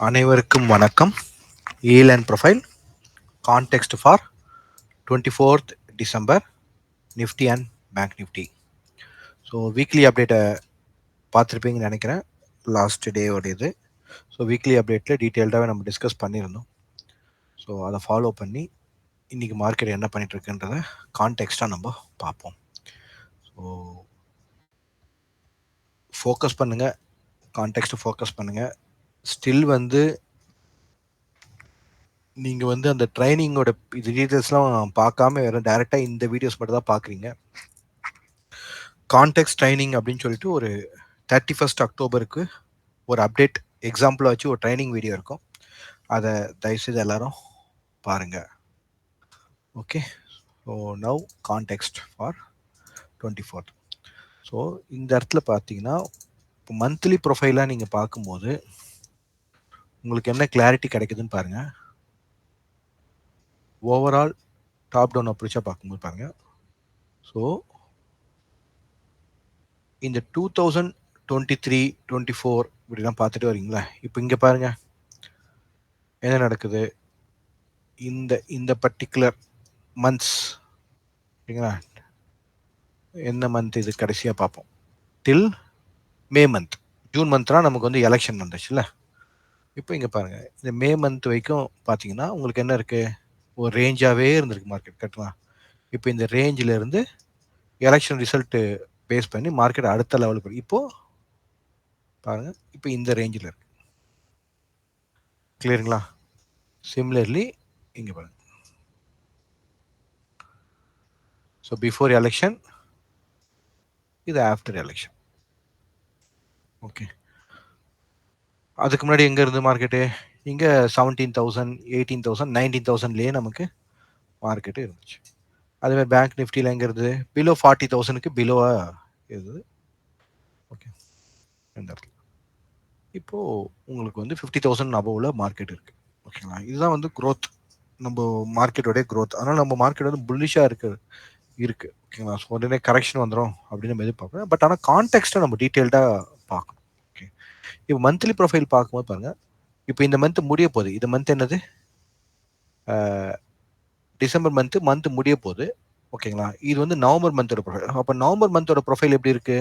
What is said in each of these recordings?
அனைவருக்கும் வணக்கம். yield and profile context for 24th December Nifty and Bank Nifty. So weekly அப்டேட்டை பார்த்துருப்பீங்கன்னு நினைக்கிறேன். லாஸ்ட் டேவோட இது. ஸோ வீக்லி அப்டேட்டில் டீட்டெயில்டாகவே நம்ம டிஸ்கஸ் பண்ணியிருந்தோம். ஸோ அதை ஃபாலோ பண்ணி இன்றைக்கி மார்க்கெட் என்ன பண்ணிட்டு இருக்குன்றத கான்டெக்ஸ்டாக நம்ம பார்ப்போம். ஸோ ஃபோக்கஸ் பண்ணுங்கள், கான்டெக்ஸ்ட்டை ஃபோக்கஸ் பண்ணுங்கள். ஸ்டில் நீங்கள் அந்த ட்ரைனிங்கோட இது டீட்டெயில்ஸ்லாம் பார்க்காம வெறும் டைரெக்டாக இந்த வீடியோஸ் மட்டும் தான் பார்க்குறீங்க. கான்டெக்ஸ்ட் ட்ரைனிங் அப்படின்னு சொல்லிட்டு ஒரு 31st அக்டோபருக்கு ஒரு அப்டேட் எக்ஸாம்பிளாக வச்சு ஒரு ட்ரைனிங் வீடியோ இருக்கும். அதை தயவுசெய்து எல்லாரும் பாருங்கள். Okay, so now context for 24th. So இந்த இடத்துல பார்த்தீங்கன்னா இப்போ மந்த்லி ப்ரொஃபைலாக நீங்கள் பார்க்கும்போது உங்களுக்கு என்ன கிளாரிட்டி கிடைக்குதுன்னு பாருங்கள். ஓவரால் டாப் டவுன் அப்ரோச்சாக பார்க்கும்போது பாருங்கள். ஸோ இந்த 2023-24 இப்படிலாம் பார்த்துட்டு வரீங்களா? இப்போ இங்கே பாருங்க என்ன நடக்குது. இந்த பர்டிகுலர் மந்த்ஸ் சரிங்களா, என்ன மந்த் இது கடைசியாக பார்ப்போம். டில் மே மந்த், ஜூன் மந்த்லாம் நமக்கு எலெக்ஷன் வந்துச்சுல்ல. இப்போ இங்கே பாருங்க, இந்த மே மந்த் வரைக்கும் பார்த்தீங்கன்னா உங்களுக்கு என்ன இருக்கு, ஒரு ரேஞ்சாகவே இருந்திருக்கு மார்க்கெட் கட்டலாம். இப்போ இந்த ரேஞ்சில் இருந்து எலெக்ஷன் ரிசல்ட்டு பேஸ் பண்ணி மார்க்கெட் அடுத்த லெவலுக்கு இப்போ பாருங்க, இப்போ இந்த ரேஞ்சில் இருக்கு. கிளியருங்களா? சிமிலர்லி இங்கே பாருங்க. ஸோ பிஃபோர் எலெக்ஷன், இது ஆஃப்டர் எலெக்ஷன். ஓகே, அதுக்கு முன்னாடி எங்கே இருந்து மார்க்கெட்டு? இங்கே 17,000, 18,000, 19,000லேயே நமக்கு மார்க்கெட்டு இருந்துச்சு. அதுமாதிரி பேங்க் நிஃப்டியில் எங்கே இருந்தது? பிலோ 40,000க்கு பிலோவாக இருந்தது. ஓகே, இந்த இடத்துல இப்போது உங்களுக்கு 50,000 அபோவில் மார்க்கெட் இருக்குது. ஓகேங்களா? இதுதான் க்ரோத், நம்ம மார்க்கெட்டோடைய க்ரோத். அதனால் நம்ம மார்க்கெட் புல்லிஷாக இருக்குது. ஓகேங்களா? ஸோ உடனே கரெக்ஷன் வந்துடும் அப்படின்னு நம்ம எதிர்பார்க்குறோம். பட் ஆனால் கான்டெக்ஸ்ட்டை நம்ம டீட்டெயில்டாக பார்க்கணும். ஓகே, இப்போ மந்த்லி ப்ரொஃபைல் பார்க்கும்போது பாருங்கள், இப்போ இந்த மந்த் முடிய போகுது. இந்த மந்த் என்னது? டிசம்பர் மந்த் முடிய போகுது. ஓகேங்களா? இது நவம்பர் மந்தோட ப்ரொஃபைல். அப்போ நவம்பர் மந்தோட ப்ரொஃபைல் எப்படி இருக்கு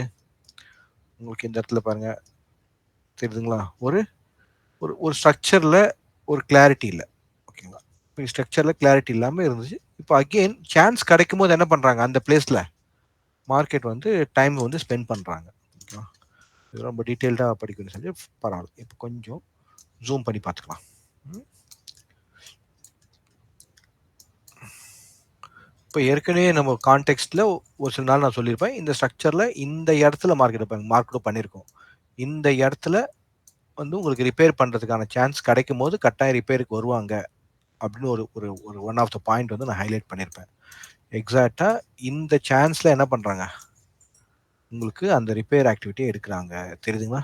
உங்களுக்கு? இந்த இடத்துல பாருங்க, தெரியுதுங்களா? ஒரு ஒரு ஸ்ட்ரக்சரில் ஒரு கிளாரிட்டி இல்லை. ஓகேங்களா? இப்போ ஸ்ட்ரக்சரில் கிளாரிட்டி இல்லாமல் இருந்துச்சு. இப்போ அகெயின் சான்ஸ் கிடைக்கும் போது என்ன பண்ணுறாங்க, அந்த பிளேஸில் மார்க்கெட் டைம் ஸ்பெண்ட் பண்ணுறாங்க. ஓகேவா? இது ரொம்ப டீட்டெயில்டாக படிக்கணும்னு சொல்லி பரவாயில்ல. இப்போ கொஞ்சம் ஜூம் பண்ணி பார்த்துக்கலாம். இப்போ ஏற்கனவே நம்ம கான்டெக்ஸ்ட்டில் ஒரு சில நாள் நான் சொல்லியிருப்பேன், இந்த ஸ்ட்ரக்சரில் இந்த இடத்துல மார்க்கெட் பண்ணியிருக்கோம். இந்த இடத்துல உங்களுக்கு ரிப்பேர் பண்ணுறதுக்கான சான்ஸ் கிடைக்கும் போது கட்டாயம் ரிப்பேருக்கு வருவாங்க அப்படின்னு ஒரு ஒரு ஒரு ஒன் ஆஃப் த பாயிண்ட் நான் ஹைலைட் பண்ணியிருப்பேன். எக்ஸாக்டாக இந்த சான்ஸில் என்ன பண்ணுறாங்க, உங்களுக்கு அந்த ரிப்பேர் ஆக்டிவிட்டியை எடுக்கிறாங்க. தெரியுதுங்களா?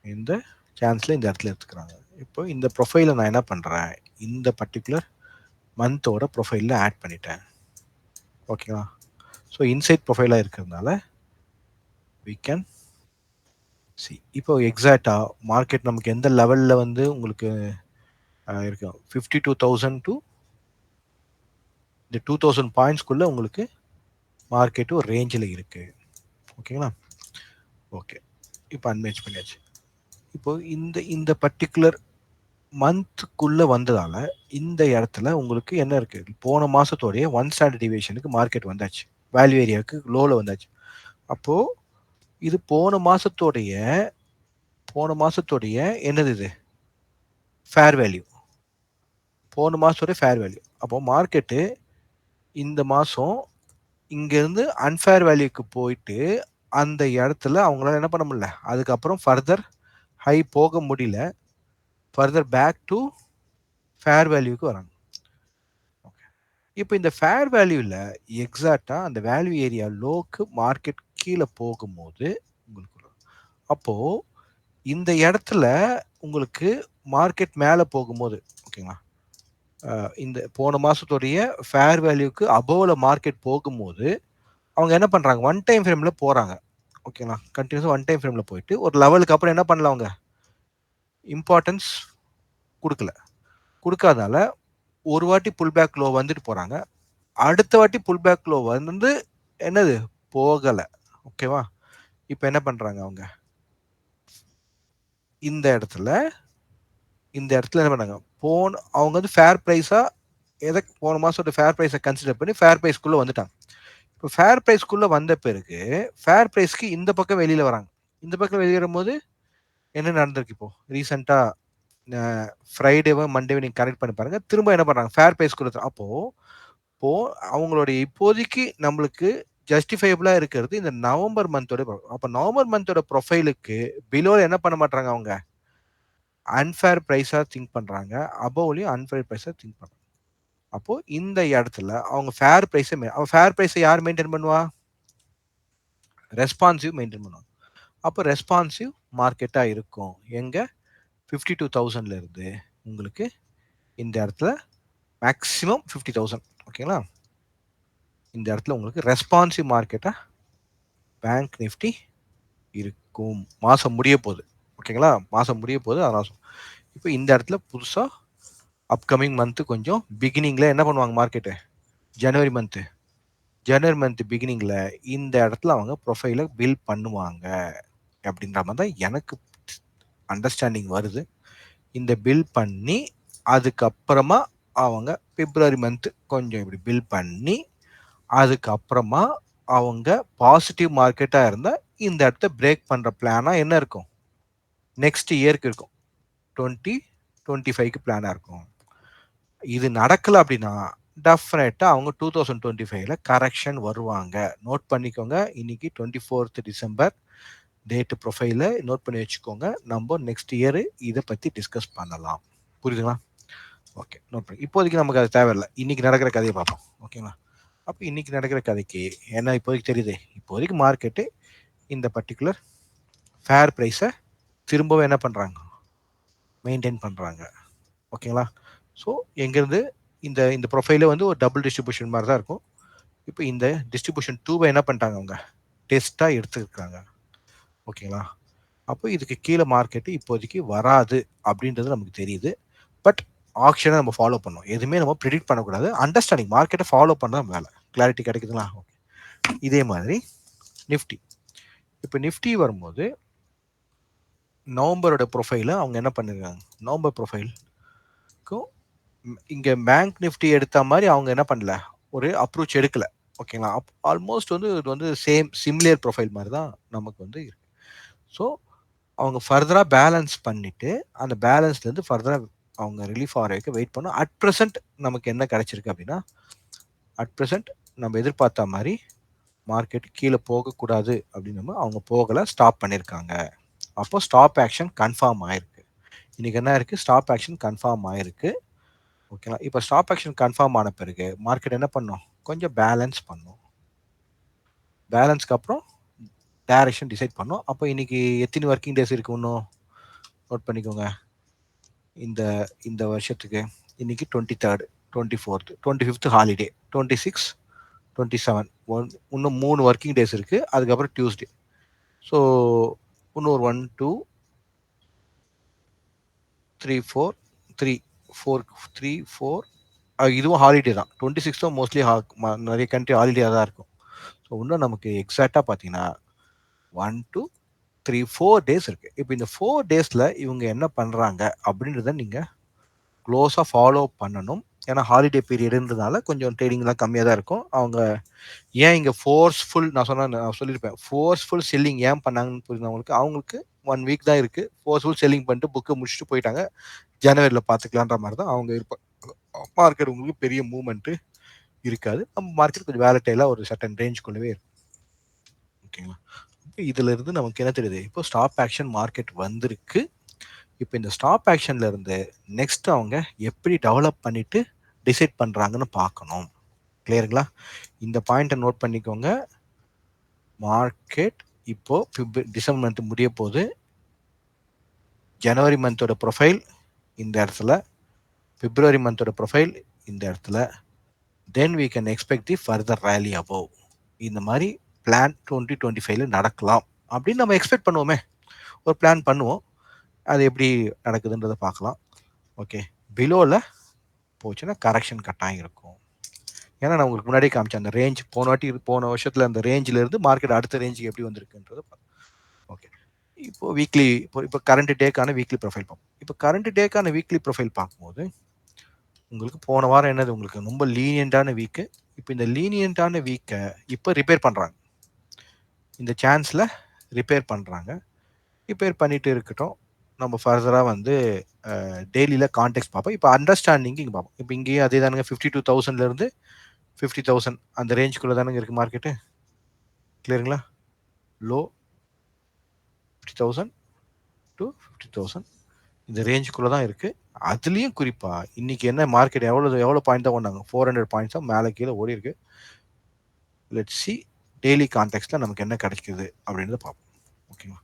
இந்த சான்ஸில் இந்த இடத்துல எடுத்துக்கிறாங்க. இப்போ இந்த ப்ரொஃபைலை நான் என்ன பண்ணுறேன், இந்த பர்டிகுலர் மந்தோட ப்ரொஃபைலில் ஆட் பண்ணிட்டேன். ஓகேவா? ஸோ இன்சைட் ப்ரொஃபைலாக இருக்கிறதுனால we can see. இப்போ எக்ஸாக்டாக மார்க்கெட் நமக்கு எந்த லெவலில் உங்களுக்கு இருக்கும், 52,000 டு இந்த 2,000 பாயிண்ட்ஸ்குள்ளே உங்களுக்கு மார்க்கெட்டு ஒரு ரேஞ்சில் இருக்குது. ஓகேங்களா? ஓகே, இப்போ அன்மேட்ச் பண்ணியாச்சு. இப்போ இந்த பர்டிகுலர் மந்த்துக்குள்ளே வந்ததால் இந்த இடத்துல உங்களுக்கு என்ன இருக்குது, போன மாதத்தோடைய 1 ஸ்டாண்டர்ட் டிவியேஷனுக்கு மார்க்கெட் வந்தாச்சு, வேல்யூ ஏரியாவுக்கு லோவில் வந்தாச்சு. அப்போது இது போன மாதத்தோடைய என்னது, இது ஃபேர் வேல்யூ, போன மாதத்தோடைய ஃபேர் வேல்யூ. அப்போ மார்க்கெட்டு இந்த மாதம் இங்கேருந்து அன்ஃபேர் வேல்யூக்கு போயிட்டு அந்த இடத்துல அவங்களால என்ன பண்ண முடியல, அதுக்கப்புறம் ஃபர்தர் ஹை போக முடியல, ஃபர்தர் பேக் டு ஃபேர் வேல்யூக்கு வராங்க. ஓகே, இப்போ இந்த ஃபேர் வேல்யூவில் எக்ஸாக்டாக அந்த வேல்யூ ஏரியா லோக்கு மார்க்கெட் கீழே போகும்போது உங்களுக்கு அப்போது இந்த இடத்துல உங்களுக்கு மார்க்கெட் மேலே போகும்போது, ஓகேங்களா, இந்த போன மாதத்துடைய ஃபேர் வேல்யூக்கு அபோவில் மார்க்கெட் போகும்போது அவங்க என்ன பண்ணுறாங்க, ஒன் டைம் ஃப்ரேமில் போகிறாங்க. ஓகேங்களா? கண்டினியூஸாக ஒன் டைம் ஃப்ரேமில் போயிட்டு ஒரு லெவலுக்கு அப்புறம் என்ன பண்ணல, அவங்க இம்பார்ட்டன்ஸ் கொடுக்கல. கொடுக்காதனால ஒரு வாட்டி புல் பேக் லோ வந்துட்டு போறாங்க, அடுத்த வாட்டி புல் பேக் லோ வந்து என்னது போகல. ஓகேவா? இப்போ என்ன பண்றாங்க அவங்க இந்த இடத்துல என்ன பண்ணாங்க, அவங்க வந்து ஃபேர் பிரைஸா போன மாசம் ஃபேர் பிரைஸை கன்சிடர் பண்ணி ஃபேர் பிரைஸ்க்குள்ள வந்துட்டாங்க. இப்போ ஃபேர் பிரைஸ்க்குள்ள வந்த பிறகு ஃபேர் பிரைஸ்க்கு இந்த பக்கம் வெளியில வராங்க. இந்த பக்கம் வெளியேறும் போது என்ன நடந்திருக்கு? இப்போ ரீசெண்டா ஃப்ரைடேவோ மண்டேவோ நீங்க கனெக்ட் பண்ணி பாருங்க, திரும்ப என்ன பண்றாங்க ஃபேர் பிரைஸ்க்குள்ள. அப்போ அவங்களுடைய இப்போதைக்கு நம்மளுக்கு ஜஸ்டிஃபைபிளா இருக்கிறது இந்த நவம்பர் மந்தோட. அப்போ நவம்பர் மந்தோட ப்ரொஃபைலுக்கு பிலோ என்ன பண்ண மாட்டாங்க, அவங்க அன்ஃபேர் பிரைஸா திங்க் பண்றாங்க, அபோவ்லயும் அன்ஃபேர் பிரைஸா திங்க் பண்றாங்க. அப்போ இந்த இடத்துல அவங்க ஃபேர் பிரைஸை யார் மெயின்டைன் பண்ணுவா? ரெஸ்பான்சிவ் மெயின்டைன் பண்ணுவாங்க. அப்போ ரெஸ்பான்சிவ் மார்க்கெட்டா இருக்கும். எங்க 52,000ல இருந்து உங்களுக்கு இந்த இடத்துல மேக்ஸிமம் 50,000. ஓகேங்களா? இந்த இடத்துல உங்களுக்கு ரெஸ்பான்சிவ் மார்க்கெட்டா பேங்க் நிஃப்டி இருக்கும். மாசம் முடிய போகுது. ஓகேங்களா? மாசம் முடிய போகுது. அதனால இப்போ இந்த இடத்துல புதுசா அப்கமிங் மந்த் கொஞ்சம் பிகினிங்ல என்ன பண்ணுவாங்க மார்க்கெட்டு? ஜனவரி மந்த் பிகினிங்ல இந்த இடத்துல அவங்க ப்ரொஃபைலை பில்ட் பண்ணுவாங்க அப்படின்ற மாதிரி தான் எனக்கு அண்டர்ஸ்டாண்டிங் வருது. இந்த பில்ட் பண்ணி அதுக்கப்புறமா அவங்க பிப்ரவரி மந்த் கொஞ்சம் இப்படி பில்ட் பண்ணி அதுக்கப்புறமா அவங்க பாசிட்டிவ் மார்க்கெட்டா இருந்தா இந்த இடத்த பிரேக் பண்ற பிளானா என்ன இருக்கும்? நெக்ஸ்ட் இயருக்கு இருக்கும். 2025க்கு பிளானா இருக்கும். இது நடக்கல அப்படின்னா டெஃபினட்டா அவங்க 2025ல கரெக்ஷன் வருவாங்க. நோட் பண்ணிக்கோங்க. இன்னைக்கு 24th டிசம்பர் டேட் ப்ரொஃபைல நோட் பண்ணி வச்சுக்கோங்க. நம்ம நெக்ஸ்ட் இயர் இதை பத்தி டிஸ்கஸ் பண்ணலாம். புரியுதுங்களா? ஓகே, நோட் பண்ணி. இப்போதைக்கு நமக்கு அது தேவையில்லை. இன்னைக்கு நடக்கிற கதையை பார்ப்போம். ஓகேங்களா? அப்போ இன்னைக்கு நடக்கிற கதைக்கு என்ன இப்போதைக்கு தெரியுது? இப்போதைக்கு மார்க்கெட்டு இந்த பர்டிகுலர் ஃபேர் ப்ரைஸை திரும்பவும் என்ன பண்றாங்க, மெயின்டைன் பண்றாங்க. ஓகேங்களா? ஸோ எங்கேருந்து இந்த இந்த ப்ரொஃபைல வந்து ஒரு டபுள் டிஸ்ட்ரிபியூஷன் மாதிரி தான் இருக்கும். இப்போ இந்த டிஸ்ட்ரிபியூஷன் 2வை என்ன பண்ணிட்டாங்க, அவங்க டெஸ்ட்டாக எடுத்துருக்காங்க. ஓகேங்களா? அப்போ இதுக்கு கீழே மார்க்கெட்டு இப்போதைக்கு வராது அப்படின்றது நமக்கு தெரியுது. பட் ஆக்ஷனை நம்ம ஃபாலோ பண்ணோம். எதுவுமே நம்ம ப்ரிடிக்ட் பண்ணக்கூடாது. அண்டர்ஸ்டாண்டிங் மார்க்கெட்டை ஃபாலோ பண்ண வேலை. கிளாரிட்டி கிடைக்குதுங்களா? ஓகே. இதே மாதிரி நிஃப்டி. இப்போ நிஃப்டி வரும்போது நவம்பரோட ப்ரொஃபைல அவங்க என்ன பண்ணிருக்காங்க, நவம்பர் ப்ரொஃபைலுக்கும் இங்க பேங்க் நிஃப்டி எடுத்த மாதிரி அவங்க என்ன பண்ணல, ஒரு அப்ரோச் எடுக்கல. ஓகேங்களா? ஆல்மோஸ்ட் வந்து இது வந்து சிமிலியர் ப்ரொஃபைல் மாதிரி தான் நமக்கு வந்து இருக்கு. ஸோ அவங்க ஃபர்தரா பேலன்ஸ் பண்ணிட்டு அந்த பேலன்ஸ்ல இருந்து ஃபர்தரா அவங்க ரிலீஃப் ஆகிற வரைக்கும் வெயிட் பண்ணும். அட் ப்ரெசென்ட் நமக்கு என்ன கிடைச்சிருக்கு அப்படின்னா, அட் ப்ரெசென்ட் நம்ம எதிர்பார்த்த மாதிரி மார்க்கெட் கீழே போகக்கூடாது அப்படின்னு அவங்க போகலை, ஸ்டாப் பண்ணியிருக்காங்க. அப்போ ஸ்டாப் ஆக்ஷன் கன்ஃபார்ம் ஆயிருக்கு. இன்னைக்கு என்ன இருக்கு, ஸ்டாப் ஆக்ஷன் கன்ஃபார்ம் ஆயிருக்கு. ஓகேங்களா? இப்போ ஸ்டாப் ஆக்ஷன் கன்ஃபார்ம் ஆன பிறகு மார்க்கெட் என்ன பண்ணும், கொஞ்சம் பேலன்ஸ் பண்ணும். பேலன்ஸ்க்கு அப்புறம் டைரக்ஷன் டிசைட் பண்ணும். அப்போ இன்னைக்கு எத்தனை ஒர்க்கிங் டேஸ் இருக்கு இன்னும் நோட் பண்ணிக்கோங்க. இந்த இந்த வருஷத்துக்கு இன்னைக்கு 23rd, 24th, 25th ஹாலிடே, 26, 27 இன்னும் 3 ஒர்க்கிங் டேஸ் இருக்கு. அதுக்கப்புறம் டியூஸ்டே. ஸோ இன்னொரு 1 2 3 4 3 4 3 4 இதுவும் ஹாலிடே தான். 26th மோஸ்ட்லி நிறைய கண்ட்ரி ஹாலிடே தான் இருக்கும். ஸோ இன்னும் நமக்கு எக்ஸாக்டாக பார்த்தீங்கன்னா 1 2 3 4 டேஸ் இருக்கு. இப்போ இந்த 4 டேஸ்ல இவங்க என்ன பண்றாங்க அப்படின்றத நீங்க க்ளோஸாக ஃபாலோ பண்ணணும். ஏன்னா ஹாலிடே பீரியடுன்றதுனால கொஞ்சம் ட்ரேடிங்லாம் கம்மியாக தான் இருக்கும். அவங்க ஏன் இங்கே நான் சொல்லியிருப்பேன், ஃபோர்ஸ்ஃபுல் செல்லிங் ஏன் பண்ணாங்கன்னு புரியுது அவங்களுக்கு 1 வீக் தான் இருக்கு. ஃபோர்ஸ்ஃபுல் செல்லிங் பண்ணிட்டு புக்கை முடிச்சுட்டு போயிட்டாங்க. ஜனவரியில் பார்த்துக்கலான்ற மாதிரி தான் அவங்க இருப்பாங்க. மார்க்கெட் உங்களுக்கு பெரிய மூவ்மெண்ட்டு இருக்காது. நம்ம மார்க்கெட் கொஞ்சம் வேலட்டைலாக ஒரு சர்டன் ரேஞ்சுக்குள்ளவே இருக்கும். ஓகேங்களா? இதுல இருந்து நமக்கு என்ன தெரியுது, இப்போ ஸ்டாப் ஆக்ஷன் மார்க்கெட் வந்திருக்கு. இப்போ இந்த ஸ்டாப் ஆக்ஷன்ல இருந்து நெக்ஸ்ட் அவங்க எப்படி டெவலப் பண்ணிட்டு டிசைட் பண்றாங்கன்னு பார்க்கணும். கிளியருங்களா? இந்த பாயிண்ட்டை நோட் பண்ணிக்கோங்க. மார்க்கெட் இப்போ டிசம்பர் மந்த் முடிய போகுது. ஜனவரி மந்தோட ப்ரொஃபைல் இந்த இடத்துல, பிப்ரவரி மந்தோட ப்ரொஃபைல் இந்த இடத்துல, தென் we can expect the further rally above. இந்த மாதிரி பிளான் 2025ல நடக்கலாம் அப்படின்னு நம்ம எக்ஸ்பெக்ட் பண்ணுவோமே. ஒரு பிளான் பண்ணுவோம். அது எப்படி நடக்குதுன்றதை பார்க்கலாம். ஓகே, பிலோவில் போச்சுன்னா கரெக்ஷன் கட்டாயம் இருக்கும். ஏன்னா நான் உங்களுக்கு முன்னாடி காமிச்சேன் அந்த ரேஞ்ச் போன வருஷத்துல அந்த ரேஞ்சில இருந்து மார்க்கெட் அடுத்த ரேஞ்சுக்கு எப்படி வந்திருக்குன்றது. ஓகே, இப்போ வீக்லி இப்போ கரண்ட் டேக்கான வீக்லி ப்ரொஃபைல் பார்ப்போம். இப்போ கரண்ட் டேக்கான வீக்லி ப்ரொஃபைல் பார்க்கும்போது உங்களுக்கு போன வாரம் என்னது உங்களுக்கு ரொம்ப லீனியண்டான வீக்கு. இப்போ இந்த லீனியண்டான வீக்கை இப்போ ரிப்பேர் பண்ணுறாங்க. இந்த சான்ஸில் ரிப்பேர் பண்ணுறாங்க. ரிப்பேர் பண்ணிட்டு இருக்கட்டும். நம்ம ஃபர்தராக வந்து டெய்லியில் கான்டெக்ட் பார்ப்போம். இப்போ அண்டர்ஸ்டாண்டிங் இங்கே பார்ப்போம். இப்போ இங்கேயும் அதே தானுங்க 52,000லேருந்து 50,000 அந்த ரேஞ்சுக்குள்ளே தானுங்க இருக்குது மார்க்கெட்டு. கிளியருங்களா? லோ 50,000 டு 50,000 இந்த ரேஞ்சுக்குள்ளே தான் இருக்குது. அதுலேயும் குறிப்பாக இன்னைக்கு என்ன மார்க்கெட் எவ்வளோ பாயிண்ட் தான் ஓடினாங்க? 400 பாயிண்ட்ஸாக மேலே கீழே ஓடி இருக்கு. லெட்ஸ் சி டெய்லி கான்டெக்ட்ல நமக்கு என்ன கிடைக்குது அப்படின்றத பார்ப்போம். ஓகேங்களா?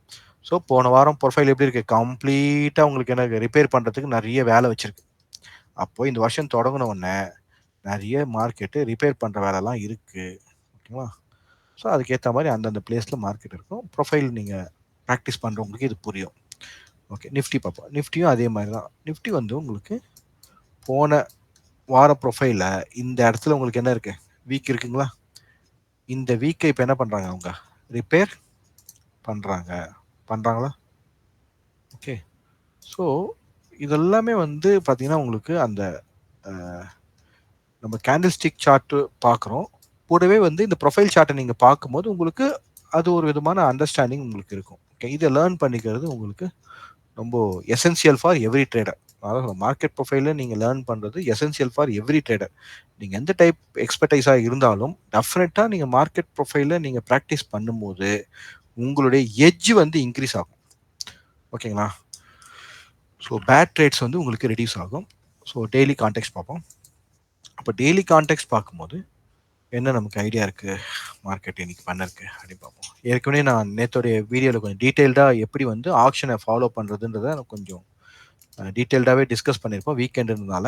ஸோ போன வாரம் ப்ரொஃபைல் எப்படி இருக்கு? கம்ப்ளீட்டாக உங்களுக்கு என்ன ரிப்பேர் பண்ணுறதுக்கு நிறைய வேலை வச்சிருக்கு. அப்போ இந்த வருஷம் தொடங்கின உடனே நிறைய மார்க்கெட்டு ரிப்பேர் பண்ணுற வேலைலாம் இருக்கு. ஓகேங்களா? ஸோ அதுக்கேற்ற மாதிரி அந்தந்த பிளேஸில் மார்க்கெட் இருக்கும். ப்ரொஃபைல் நீங்கள் ப்ராக்டிஸ் பண்ணுறவங்களுக்கு இது புரியும். ஓகே, நிஃப்டி பார்ப்போம். நிஃப்டியும் அதே மாதிரி தான். நிஃப்டி வந்து உங்களுக்கு போன வார ப்ரொஃபைலில் இந்த இடத்துல உங்களுக்கு என்ன இருக்கு? வீக் இருக்குங்களா? இந்த வீக்கை இப்போ என்ன பண்ணுறாங்க? அவங்க ரிப்பேர் பண்ணுறாங்களா? ஓகே, ஸோ இதெல்லாமே வந்து பார்த்தீங்கன்னா உங்களுக்கு அந்த நம்ம கேண்டில் ஸ்டிக் சார்ட்டு பார்க்குறோம். கூடவே வந்து இந்த ப்ரொஃபைல் சார்ட்டை நீங்கள் பார்க்கும்போது உங்களுக்கு அது ஒரு விதமான அண்டர்ஸ்டாண்டிங் உங்களுக்கு இருக்கும். ஓகே, இதை லேர்ன் பண்ணிக்கிறது உங்களுக்கு ரொம்ப எசென்சியல் ஃபார் எவ்ரி ட்ரேடர். அதாவது மார்க்கெட் ப்ரொஃபைலில் நீங்கள் லேர்ன் பண்ணுறது எசென்சியல் ஃபார் எவ்ரி ட்ரேடர். நீங்கள் எந்த டைப் எக்ஸ்பர்டைஸாக இருந்தாலும் டெஃபினட்டாக நீங்கள் மார்க்கெட் ப்ரொஃபைலில் நீங்கள் ப்ராக்டிஸ் பண்ணும்போது உங்களுடைய எட்ஜ் வந்து இன்க்ரீஸ் ஆகும். ஓகேங்களா? ஸோ பேட் ட்ரேட்ஸ் வந்து உங்களுக்கு ரெடியூஸ் ஆகும். ஸோ டெய்லி கான்டெக்ட் பார்ப்போம். அப்போ டெய்லி கான்டெக்ட் பார்க்கும்போது என்ன நமக்கு ஐடியா இருக்குது மார்க்கெட் இன்னைக்கு பண்ணிருக்கு அப்படின்னு பார்ப்போம். ஏற்கனவே நான் நேற்றோடைய வீடியோவில் கொஞ்சம் டீட்டெயில்டாக எப்படி வந்து ஆக்ஷனை ஃபாலோ பண்ணுறதுன்றதை கொஞ்சம் டீட்டெயில்டாகவே டிஸ்கஸ் பண்ணியிருப்போம் வீக்கெண்டுனால.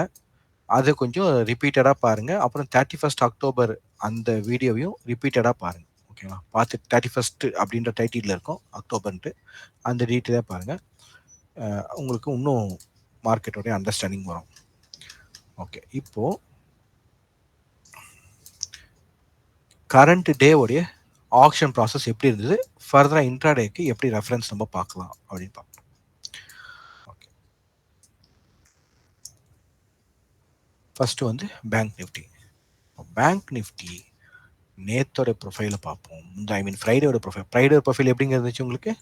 அதை கொஞ்சம் ரிப்பீட்டடாக பாருங்கள். அப்புறம் 31 அக்டோபர் அந்த வீடியோவையும் ரிப்பீட்டடாக பாருங்கள். ஓகேவா? பார்த்து 31 அப்படின்ற டைட்டில் இருக்கும் அக்டோபர்ன்ட்டு. அந்த டீட்டெயிலாக பாருங்கள். உங்களுக்கு இன்னும் மார்க்கெட்டோடைய அண்டர்ஸ்டாண்டிங் வரும். ஓகே, இப்போது கரண்ட் டேவுடைய ஆக்ஷன் ப்ராசஸ் எப்படி இருந்தது, ஃபர்தராக இன்ட்ராடேக்கு எப்படி ரெஃபரன்ஸ் நம்ம பார்க்கலாம் அப்படின்னு பார்ப்போம். ஓகே, ஃபர்ஸ்ட் வந்து பேங்க் நிஃப்டி. பேங்க் நிஃப்டி நேத்தோட ப்ரொஃபைலை பார்ப்போம். ஐ மீன் ஃப்ரைடேயோட ப்ரொஃபைல். ஃப்ரைடே ப்ரொஃபைல் எப்படிங்க இருந்துச்சு உங்களுக்கு?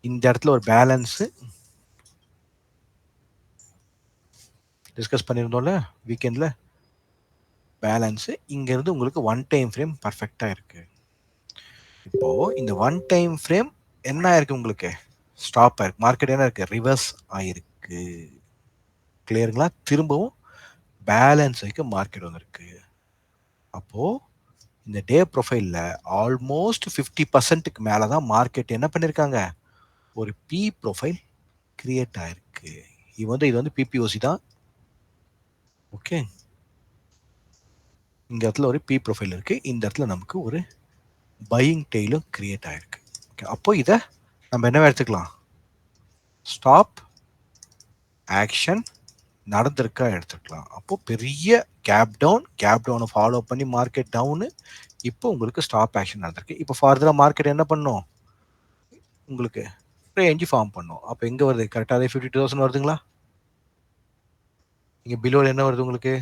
இந்த இடத்துல ஒரு பேலன்ஸு டிஸ்கஸ் பண்ணியிருந்தோம்ல வீக்கெண்டில். பேலன்ஸு இங்கேருந்து உங்களுக்கு ஒன் டைம் ஃப்ரேம் பர்ஃபெக்டாக இருக்குது. இப்போது இந்த ஒன் டைம் ஃப்ரேம் என்ன ஆயிருக்கு உங்களுக்கு? ஸ்டாப் ஆயிருக்கு. மார்க்கெட் என்ன இருக்குது? ரிவர்ஸ் ஆயிருக்கு. கிளியருங்களா? திரும்பவும் பேலன்ஸ் வைக்க மார்க்கெட் வந்திருக்கு. அப்போது இந்த டே ப்ரொஃபைலில் ஆல்மோஸ்ட் 50%க்கு மேலே தான் மார்க்கெட் என்ன பண்ணியிருக்காங்க? ஒரு பி ப்ரொஃபைல் கிரியேட் ஆயிருக்கு. இது வந்து பிபிஓசி தான். ஓகே, இந்த இடத்துல ஒரு பி ப்ரொஃபைல் இருக்கு. இந்த இடத்துல நமக்கு ஒரு பையிங் டெய்லும் கிரியேட் ஆயிருக்கு. ஓகே, அப்போ இதை நம்ம என்ன எடுத்துக்கலாம்? ஸ்டாப் ஆக்ஷன் நடந்திருக்கா எடுத்துக்கலாம். அப்போ பெரிய கேப் டவுனை ஃபாலோ பண்ணி மார்க்கெட் டவுனு. இப்போ உங்களுக்கு ஸ்டாப் ஆக்ஷன் நடந்திருக்கு. இப்போ ஃபார்தரா மார்க்கெட் என்ன பண்ணும்? உங்களுக்கு ரேஞ்சு ஃபார்ம் பண்ணும். அப்போ எங்கே வருது? கரெக்டாக 52,000 வருதுங்களா? இங்கே பிலோவில் என்ன வருது உங்களுக்கு?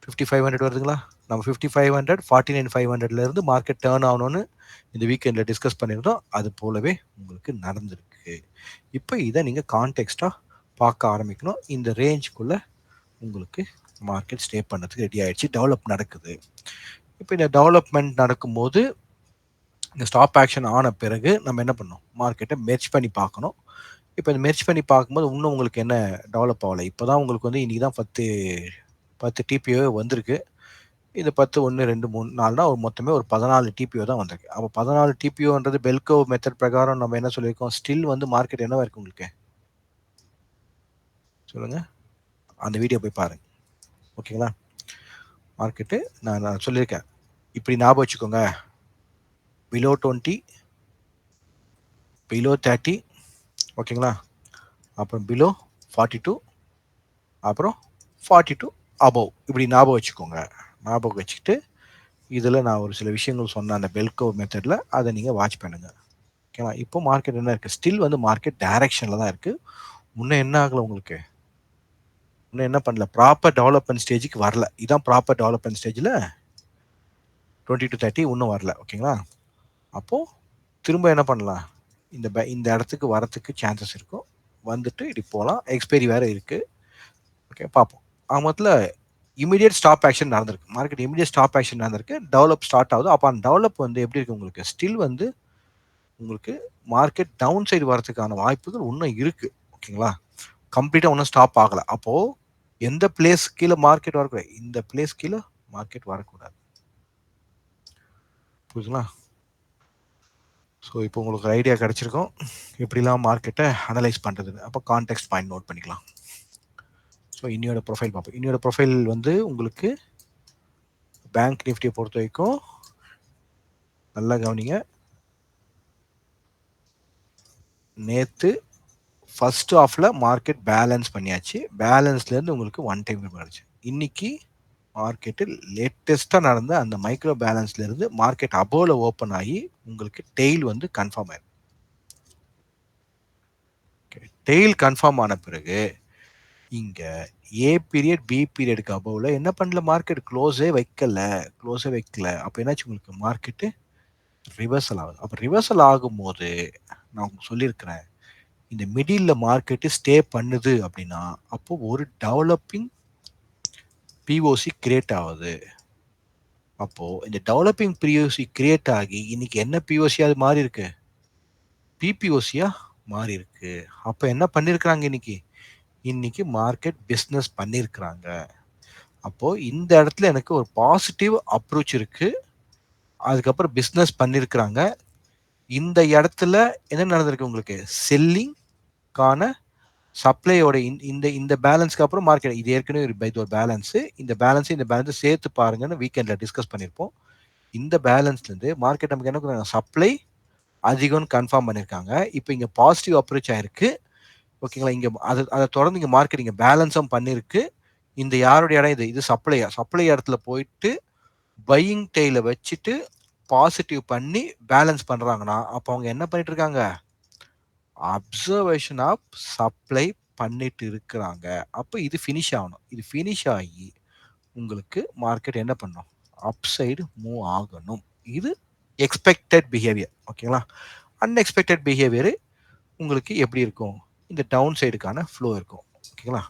5500 வருதுங்களா? நம்ம 5500 49,500லேருந்து மார்க்கெட் டேர்ன் ஆகணும்னு இந்த வீக்கெண்டில் டிஸ்கஸ் பண்ணியிருந்தோம். அது போலவே உங்களுக்கு நடந்திருக்கு. இப்போ இதை நீங்கள் கான்டெக்ஸ்டாக பார்க்க ஆரம்பிக்கணும். இந்த ரேஞ்சுக்குள்ளே உங்களுக்கு மார்க்கெட் ஸ்டே பண்ணுறதுக்கு ரெடி ஆகிடுச்சு. டெவலப் நடக்குது. இப்போ இந்த டெவலப்மெண்ட் நடக்கும்போது இந்த ஸ்டாப் ஆக்ஷன் ஆன பிறகு நம்ம என்ன பண்ணணும்? மார்க்கெட்டை மெர்ஜ் பண்ணி பார்க்கணும். இப்போ இந்த மெர்ஜ் பண்ணி பார்க்கும்போது இன்னும் உங்களுக்கு என்ன டெவலப் ஆகலை. இப்போ தான் உங்களுக்கு வந்து இன்றைக்கி தான் 10 டிபிஓ வந்திருக்கு. இது 10 1 2 3 4னா ஒரு மொத்தமே ஒரு 14 டிபிஓ தான் வந்திருக்கு. அப்போ 14 டிபிஓன்றது பெல்கோ மெத்தட் பிரகாரம் நம்ம என்ன சொல்லியிருக்கோம்? ஸ்டில் வந்து மார்க்கெட் என்னவா இருக்கு உங்களுக்கு? சொல்லுங்க, அந்த வீடியோ போய் பாருங்க. ஓகேங்களா? மார்க்கெட்டு நான் சொல்லியிருக்கேன். இப்படி ஞாபகம் வச்சுக்கோங்க. Below 20, below 30. ஓகேங்களா? அப்புறம் பிலோ 42, அப்புறம் 42 அபவ். இப்படி ஞாபகம் வச்சுக்கோங்க. ஞாபகம் வச்சுக்கிட்டு இதில் நான் ஒரு சில விஷயங்கள் சொன்ன அந்த பெல்கோ மெத்தடில் அதை நீங்கள் வாட்ச் பண்ணுங்க. ஓகேவா? இப்போ மார்க்கெட் என்ன இருக்குது, ஸ்டில் வந்து மார்க்கெட் டைரக்ஷனில் தான் இருக்குது. இன்னும் என்ன ஆகலை உங்களுக்கு, இன்னும் என்ன பண்ணல, ப்ராப்பர் டெவலப்மெண்ட் ஸ்டேஜுக்கு வரல. இதுதான் ப்ராப்பர் டெவலப்மெண்ட் ஸ்டேஜில் 20 to 30 இன்னும் வரல. ஓகேங்களா? அப்போது திரும்ப என்ன பண்ணலாம், இந்த இடத்துக்கு வரத்துக்கு சான்சஸ் இருக்கும். வந்துட்டு இப்படி போகலாம். எக்ஸ்பைரி வேறு இருக்குது. ஓகே, பார்ப்போம். மொத்தத்தில் இமீடியட் ஸ்டாப் ஆக்ஷன் நடந்திருக்கு. மார்க்கெட் இமீடியட் ஸ்டாப் ஆக்ஷன் நடந்திருக்கு. டெவலப் ஸ்டார்ட் ஆகுது. அப்போ அந்த டெவலப் வந்து எப்படி இருக்குது உங்களுக்கு, ஸ்டில் வந்து உங்களுக்கு மார்க்கெட் டவுன் சைடு வரதுக்கான வாய்ப்புகள் இன்னும் இருக்குது. ஓகேங்களா? கம்ப்ளீட்டாக ஒன்றும் ஸ்டாப் ஆகலை. அப்போது எந்த பிளேஸ் கீழே மார்க்கெட் வரக்கூடாது, இந்த பிளேஸ் கீழே மார்க்கெட் வரக்கூடாது. புரியுதுங்களா? ஸோ இப்போ உங்களுக்கு ஒரு ஐடியா கிடச்சிருக்கும் எப்படிலாம் மார்க்கெட்டை அனலைஸ் பண்ணுறதுன்னு. அப்போ கான்டெக்ஸ்ட் பாயிண்ட் நோட் பண்ணிக்கலாம். ஸோ இன்னியோட ப்ரொஃபைல் பார்ப்போம். இன்னியோட ப்ரொஃபைல் வந்து உங்களுக்கு பேங்க் நிஃப்டியை பொறுத்த வரைக்கும் நல்லா கவனிங்க. நேற்று ஃபர்ஸ்ட் ஹாஃபில் மார்க்கெட் பேலன்ஸ் பண்ணியாச்சு. பேலன்ஸ்லேருந்து உங்களுக்கு ஒன் டைம் வந்துச்சு. இன்னைக்கு மார்க்கெட்டு லேட்டஸ்ட்டாக நடந்த அந்த மைக்ரோ பேலன்ஸ்லேருந்து மார்க்கெட் அபோவில் ஓப்பன் ஆகி உங்களுக்கு டெய்ல் வந்து கன்ஃபார்ம் ஆயிடும். டெய்ல் கன்ஃபார்ம் ஆன பிறகு இங்கே ஏ பீரியட் பி பீரியடுக்கு அபோவில் என்ன பண்ணல, மார்க்கெட் க்ளோஸே வைக்கல. அப்போ என்னாச்சு உங்களுக்கு, மார்க்கெட்டு ரிவர்சல் ஆகுது. அப்போ ரிவர்சல் ஆகும்போது நான் உங்களுக்கு சொல்லியிருக்கிறேன், இந்த மிடில் மார்க்கெட்டு ஸ்டே பண்ணுது அப்படின்னா அப்போ ஒரு டெவலப்பிங் பிஓசி கிரியேட் ஆகுது. அப்போ இந்த டெவலப்பிங் பிஓசி கிரியேட் ஆகி இன்னைக்கு என்ன பிஓசியா அது மாறி இருக்கு, பிபிஓசியா மாறி இருக்கு. அப்ப என்ன பண்ணிருக்கிறாங்க, இன்னைக்கு மார்க்கெட் பிஸ்னஸ் பண்ணிருக்கிறாங்க. அப்போ இந்த இடத்துல எனக்கு ஒரு பாசிட்டிவ் அப்ரோச் இருக்கு. அதுக்கப்புறம் பிஸ்னஸ் பண்ணிருக்கிறாங்க. இந்த இடத்துல என்ன நடந்திருக்கு உங்களுக்கு, செல்லிங்கான சப்ளையோட இந்த இந்த பேலன்ஸ்க்கு அப்புறம் மார்க்கெட் இது ஏற்கனவே ஒரு பேலன்ஸ். இந்த பேலன்ஸ் சேர்த்து பாருங்கன்னு வீக்கெண்ட்ல டிஸ்கஸ் பண்ணியிருப்போம். இந்த பேலன்ஸ்ல இருந்து மார்க்கெட் நமக்கு என்ன பண்ணுறாங்க, சப்ளை அதிகம்னு கன்ஃபார்ம் பண்ணியிருக்காங்க. இப்போ இங்க பாசிட்டிவ் அப்ரோச் ஆயிருக்கு. ஓகேங்களா? இங்க அதை தொடர்ந்து இங்க மார்க்கெட் இங்க பேலன்ஸும் பண்ணிருக்கு. இந்த யாருடைய இடம் இது சப்ளை இடத்துல போயிட்டு பையிங் டெய்ல வச்சுட்டு பாசிட்டிவ் பண்ணி பேலன்ஸ் பண்றாங்கன்னா அப்போ அவங்க என்ன பண்ணிட்டு இருக்காங்க, அப்சர்வேஷன் ஆஃப் சப்ளை பண்ணிட்டு இருக்கிறாங்க. அப்போ இது ஃபினிஷ் ஆகணும். இது ஃபினிஷ் ஆகி உங்களுக்கு மார்க்கெட் என்ன பண்ணும், அப் சைடு மூவ் ஆகணும். இது எக்ஸ்பெக்டட் பிஹேவியர். ஓகேங்களா? அன்எக்ஸ்பெக்டட் பிஹேவியர் உங்களுக்கு எப்படி இருக்கும், இந்த டவுன் சைடுக்கான ஃப்ளோ இருக்கும். ஓகேங்களா?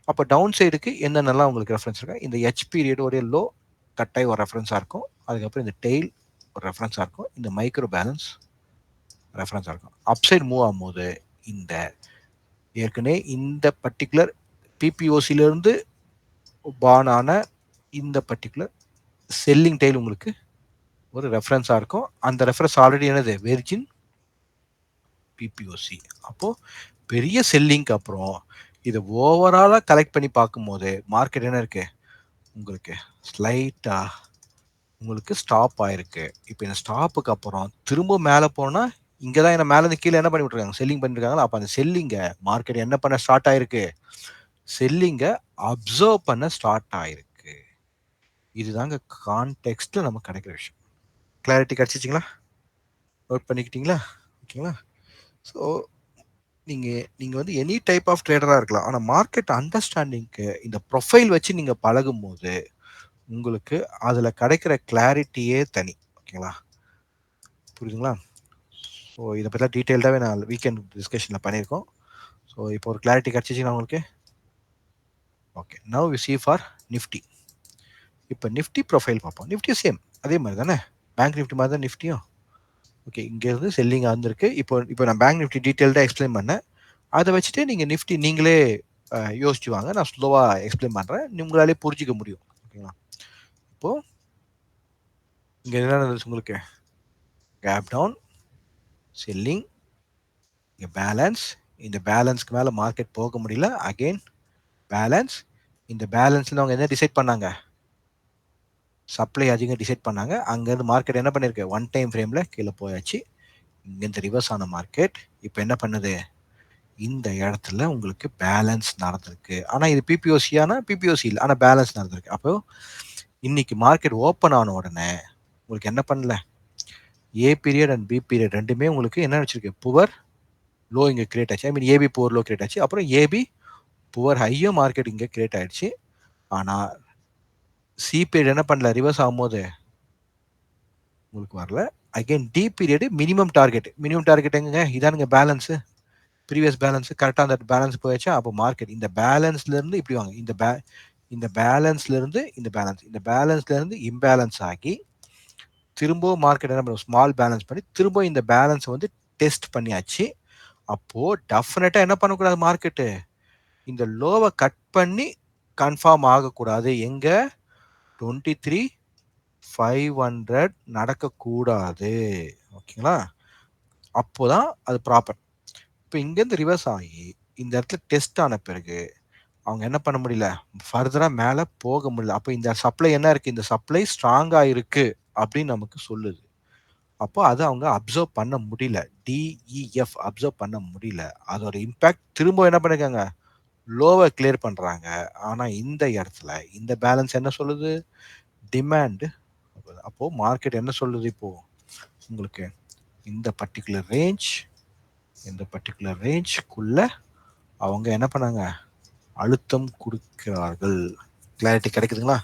அப்போ டவுன் சைடுக்கு என்னென்னலாம் உங்களுக்கு ரெஃபரன்ஸ் இருக்கா, இந்த ஹெச் பீரியடோடைய லோ கட்டாய் ஒரு ரெஃபரன்ஸாக இருக்கும். அதுக்கப்புறம் இந்த டெய்ல் ஒரு ரெஃபரன்ஸாக இருக்கும். இந்த மைக்ரோ பேலன்ஸ் ரெஃபரன்ஸாக இருக்கும். அப்சைட் மூவ் ஆகும்போது இந்த ஏற்கனவே இந்த பர்டிகுலர் பிபிஓசிலிருந்து பான் ஆன இந்த பர்டிகுலர் செல்லிங் டெய்ல் உங்களுக்கு ஒரு ரெஃபரன்ஸாக இருக்கும். அந்த ரெஃபரன்ஸ் ஆல்ரெடி என்னது, வெர்ஜின் பிபிஓசி. அப்போது பெரிய செல்லிங்க்கு அப்புறம் இதை ஓவராலாக கலெக்ட் பண்ணி பார்க்கும்போது மார்க்கெட் என்ன இருக்கு உங்களுக்கு, ஸ்லைட்டாக உங்களுக்கு ஸ்டாப் ஆயிருக்கு. இப்போ இந்த ஸ்டாப்புக்கு அப்புறம் திரும்ப மேலே போனால் இங்கே தான் என்ன மேலேருந்து கீழே என்ன பண்ணி விட்ருக்காங்க, செல்லிங் பண்ணிருக்காங்களா. அப்போ அந்த செல்லிங்கை மார்க்கெட் என்ன பண்ண ஸ்டார்ட் ஆயிருக்கு, செல்லிங்கை அப்சர்வ் பண்ண ஸ்டார்ட் ஆயிருக்கு. இதுதாங்க கான்டெக்ஸ்ட்ல நமக்கு கிடைக்கிற விஷயம். கிளாரிட்டி கிடைச்சிச்சிங்களா, நோட் பண்ணிக்கிட்டீங்களா? ஓகேங்களா? ஸோ நீங்கள் வந்து எனி டைப் ஆஃப் ட்ரேடராக இருக்கலாம். ஆனால் மார்க்கெட் அண்டர்ஸ்டாண்டிங்க்கு இந்த ப்ரொஃபைல் வச்சு நீங்கள் பழகும் போது உங்களுக்கு அதில் கிடைக்கிற கிளாரிட்டியே தனி. ஓகேங்களா? புரியுதுங்களா? ஸோ இதை பற்றி டீட்டெயில்டாகவே நான் வீக்கெண்ட் டிஸ்கஷனில் பண்ணியிருக்கோம். ஸோ இப்போ ஒரு கிளாரிட்டி கிடச்சிச்சிங்களா உங்களுக்கு? Okay, now we see for Nifty. இப்போ நிஃப்டி ப்ரொஃபைல் பார்ப்போம். நிஃப்டி சேம் அதே மாதிரி தானே, பேங்க் நிஃப்டி மாதிரி தான் நிஃப்டியும். ஓகே, இங்கேருந்து செல்லிங் ஆந்திருக்கு. இப்போ நான் பேங்க் நிஃப்டி டீட்டெயில்டாக எக்ஸ்பிளைன் பண்ணேன். அதை வச்சுட்டு நீங்கள் நிஃப்டி நீங்களே யோசிச்சு வாங்க. நான் ஸ்லோவாக எக்ஸ்பிளைன் பண்ணுறேன், உங்களாலே புரிஞ்சிக்க முடியும். ஓகேங்களா? இப்போது இங்கே என்ன நடந்துச்சு உங்களுக்கு, கேப் டவுன், செல்லிங், இங்கே பேலன்ஸ். இந்த பேலன்ஸ்க்கு மேலே மார்க்கெட் போக முடியல, அகெயின் பேலன்ஸ். இந்த பேலன்ஸ்ல அவங்க என்ன டிசைட் பண்ணாங்க, சப்ளை அதிகம் டிசைட் பண்ணாங்க. அங்கேருந்து மார்க்கெட் என்ன பண்ணியிருக்கு, ஒன் டைம் ஃப்ரேமில் கீழே போயாச்சு. இங்கேருந்து ரிவர்ஸ் ஆன மார்க்கெட் இப்போ என்ன பண்ணுது, இந்த இடத்துல உங்களுக்கு பேலன்ஸ் நடந்திருக்கு. ஆனா இது பிபிஓசியானா பிபிஓசி இல்ல. ஆனா பேலன்ஸ் நடந்திருக்கு. அப்போ இன்னைக்கு மார்க்கெட் ஓப்பன் ஆன உடனே உங்களுக்கு என்ன பண்ணல, A period and B period ரெண்டுமே உங்களுக்கு என்ன வச்சிருக்கு, புவர் லோ இங்க கிரியேட் ஆச்சு. I mean AB poor low create ஆச்சு. அப்புறம் ஏபி புவர் ஹையும் மார்க்கெட் இங்க கிரியேட் ஆயிடுச்சு. ஆனா சி பீரியட் என்ன பண்ணல, ரிவர்ஸ் ஆகும்போது உங்களுக்கு வரல. Again T period minimum target எங்க இதானுங்க பேலன்ஸ், ப்ரீவியஸ் பேலன்ஸ் கரெக்டாக அந்த பேலன்ஸ் போயாச்சா. அப்போ மார்க்கெட் இந்த பேலன்ஸ்ல இருந்து இப்படி வாங்க, இந்த பேலன்ஸ்ல இருந்து இந்த பேலன்ஸ்ல இருந்து இம்பேலன்ஸ் ஆகி திரும்பவும் மார்க்கெட் என்ன பண்ணும், ஸ்மால் பேலன்ஸ் பண்ணி திரும்ப இந்த பேலன்ஸ் வந்து டெஸ்ட் பண்ணியாச்சு. அப்போ டெஃபினட்டா என்ன பண்ணக்கூடாது, மார்க்கெட்டு இந்த லோவை கட் பண்ணி கன்ஃபார்ம் ஆகக்கூடாது. எங்க 23,500 நடக்கக்கூடாது. ஓகேங்களா, அப்போதான் அது ப்ராப்பர். இப்போ இங்கேருந்து ரிவர்ஸ் ஆகி இந்த இடத்துல டெஸ்ட் ஆன பிறகு அவங்க என்ன பண்ண முடியல, ஃபர்தரா மேலே போக முடியல. அப்போ இந்த சப்ளை என்ன இருக்கு, இந்த சப்ளை ஸ்ட்ராங்கா இருக்கு அப்படின்னு நமக்கு சொல்லுது. அப்போ அதை அவங்க அப்சர்வ் பண்ண முடியல, டிஇஎஃப் அப்சர்வ் பண்ண முடியல. அதோட இம்பாக்ட் திரும்ப என்ன பண்ணிருக்காங்க, லோவை கிளியர் பண்றாங்க. ஆனா இந்த இடத்துல இந்த பேலன்ஸ் என்ன சொல்லுது, டிமாண்ட். அப்போ மார்க்கெட் என்ன சொல்லுது, இப்போ உங்களுக்கு இந்த பர்டிகுலர் ரேஞ்சுக்குள்ள அவங்க என்ன பண்ணாங்க, அழுத்தம் கொடுக்கிறார்கள். கிளாரிட்டி கிடைக்குதுங்களா.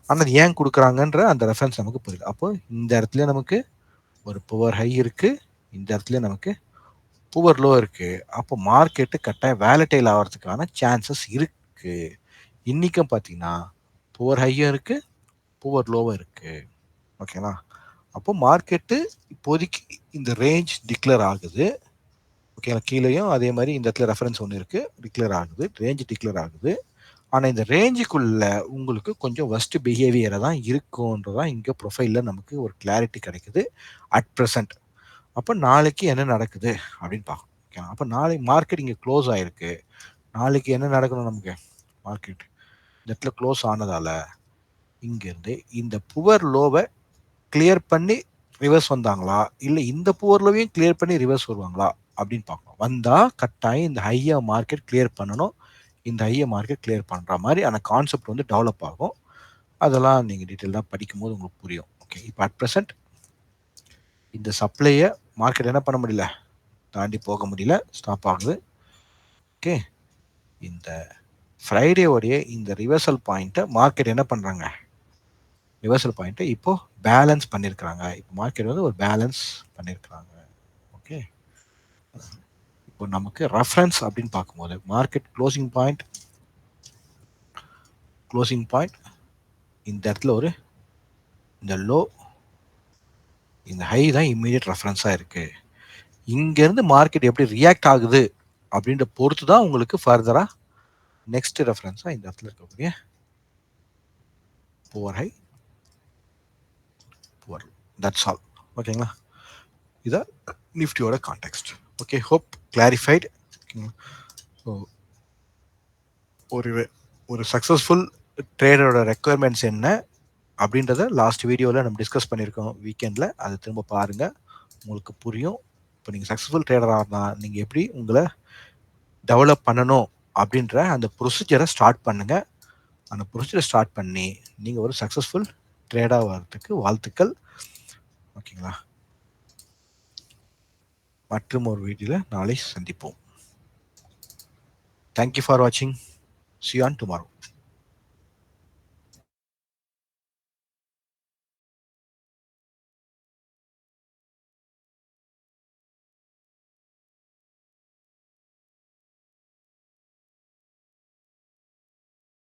ஆனால் ஏன் கொடுக்குறாங்கன்ற அந்த ரெஃபரன்ஸ் நமக்கு புரியுது. அப்போ இந்த இடத்துல நமக்கு ஒரு புவர் ஹை இருக்கு, இந்த இடத்துல நமக்கு புவர் லோ இருக்கு. அப்போ மார்க்கெட்டு கட்டாயம் வேலட்டைல் ஆகிறதுக்கான சான்சஸ் இருக்கு. இன்னைக்கும் பார்த்தீங்கன்னா புவர் ஹையும் இருக்கு, புவர் லோவும் இருக்கு. ஓகேங்களா, அப்போ மார்க்கெட்டு இப்போதைக்கு இந்த ரேஞ்ச் டிக்ளேர் ஆகுது. ஓகேங்களா, கீழேயும் அதே மாதிரி இந்த இடத்துல ரெஃபரன்ஸ் ஒன்று இருக்கு, டிக்ளேர் ஆகுது, ரேஞ்ச் டிக்ளேர் ஆகுது. ஆனால் இந்த ரேஞ்சுக்குள்ள உங்களுக்கு கொஞ்சம் வஸ்ட் பிஹேவியரை தான் இருக்குன்றதான் இங்கே ப்ரொஃபைலில் நமக்கு ஒரு கிளாரிட்டி கிடைக்குது அட் ப்ரெசன்ட். அப்போ நாளைக்கு என்ன நடக்குது அப்படின்னு பார்க்கணும். ஓகே, அப்போ நாளைக்கு மார்க்கெட் இங்கே க்ளோஸ் ஆகிருக்கு. நாளைக்கு என்ன நடக்கணும், நமக்கு மார்க்கெட் இந்த இடத்துல க்ளோஸ் ஆனதால இங்கேருந்து இந்த புவர் லோவை கிளியர் பண்ணி ரிவர்ஸ் வந்தாங்களா, இல்லை இந்த புவர் லோவையும் கிளியர் பண்ணி ரிவர்ஸ் வருவாங்களா அப்படின்னு பார்க்கணும். வந்தால் கட்டாயம் இந்த ஹையை மார்க்கெட் கிளியர் பண்ணணும். இந்த ஹையை மார்க்கெட் கிளியர் பண்ணுற மாதிரி அந்த கான்செப்ட் வந்து டெவலப் ஆகும். அதெல்லாம் நீங்கள் டீட்டெயிலாக படிக்கும்போது உங்களுக்கு புரியும். ஓகே, இப்போ அட் ப்ரெசென்ட் இந்த சப்ளையை மார்க்கெட் என்ன பண்ண முடியல, தாண்டி போக முடியல, ஸ்டாப் ஆகுது. ஓகே, இந்த ஃப்ரைடேவோடைய இந்த ரிவர்சல் பாயிண்ட்டை மார்க்கெட் என்ன பண்ணுறாங்க, ரிவர்சல் பாயிண்ட்டை இப்போ பேலன்ஸ் பண்ணியிருக்கிறாங்க. இப்போ மார்க்கெட் வந்து ஒரு பேலன்ஸ் பண்ணியிருக்கிறாங்க. ஓகே, இப்போ நமக்கு ரெஃபரன்ஸ் அப்படின்னு பார்க்கும்போது மார்க்கெட் க்ளோசிங் பாயிண்ட் இந்த இடத்துல ஒரு இந்த லோ இந்த ஹை தான் இம்மீடியட் ரெஃபரன்ஸாக இருக்கு. இங்கேருந்து மார்க்கெட் எப்படி ரியாக்ட் ஆகுது அப்படின்ற பொறுத்து தான் உங்களுக்கு ஃபர்தராக நெக்ஸ்ட் ரெஃபரன்ஸாக இந்த இடத்துல இருக்கக்கூடிய poor high poor, that's all. ஓகேங்களா, இதான் நிஃப்டியோட context. Okay, hope clarified. So ஒரு சக்ஸஸ்ஃபுல் ட்ரேடரோட ரெக்குயர்மெண்ட்ஸ் என்ன அப்படின்றத லாஸ்ட் வீடியோவில் நம்ம டிஸ்கஸ் பண்ணியிருக்கோம் வீக்கெண்டில். அதை திரும்ப பாருங்கள், உங்களுக்கு புரியும். இப்போ நீங்கள் சக்ஸஸ்ஃபுல் ட்ரேடராக இருந்தால் நீங்கள் எப்படி உங்களை டெவலப் பண்ணணும் அப்படின்ற அந்த ப்ரொசீஜரை ஸ்டார்ட் பண்ணுங்கள். அந்த ப்ரொசீஜரை ஸ்டார்ட் பண்ணி நீங்கள் ஒரு சக்ஸஸ்ஃபுல் ட்ரேடாக வர்றதுக்கு வாழ்த்துக்கள். ஓகேங்களா, மற்றும் ஒரு வீடியோவில் நாளை சந்திப்போம். தேங்க்யூ ஃபார் வாட்சிங். See you on tomorrow.